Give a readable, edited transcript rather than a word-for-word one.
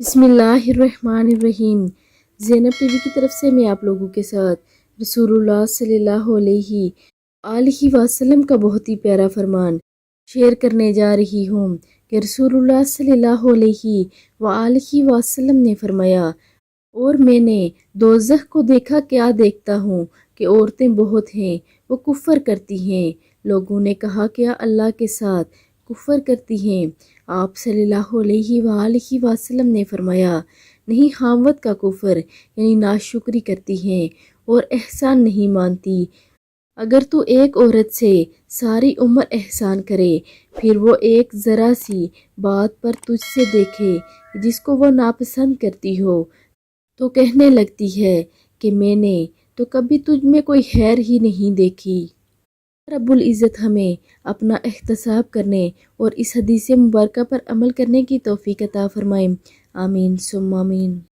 بسم اللہ الرحمن الرحیم۔ زینب ٹی وی کی طرف سے میں آپ لوگوں کے ساتھ رسول اللہ صلی اللہ علیہ وآلہ وسلم کا بہت ہی پیارا فرمان شیئر کرنے جا رہی ہوں کہ رسول اللہ صلی اللہ علیہ وآلہ وسلم نے فرمایا، اور میں نے دوزخ کو دیکھا، کیا دیکھتا ہوں کہ عورتیں بہت ہیں، وہ کفر کرتی ہیں۔ لوگوں نے کہا، کیا اللہ کے ساتھ کفر کرتی ہیں؟ آپ صلی اللہ علیہ وآلہ وسلم نے فرمایا، نہیں، خاموت کا کفر یعنی ناشکری کرتی ہیں اور احسان نہیں مانتی۔ اگر تو ایک عورت سے ساری عمر احسان کرے، پھر وہ ایک ذرا سی بات پر تجھ سے دیکھے جس کو وہ ناپسند کرتی ہو، تو کہنے لگتی ہے کہ میں نے تو کبھی تجھ میں کوئی خیر ہی نہیں دیکھی۔ رب العزت ہمیں اپنا احتساب کرنے اور اس حدیث مبارکہ پر عمل کرنے کی توفیق عطا فرمائے۔ آمین ثم آمین۔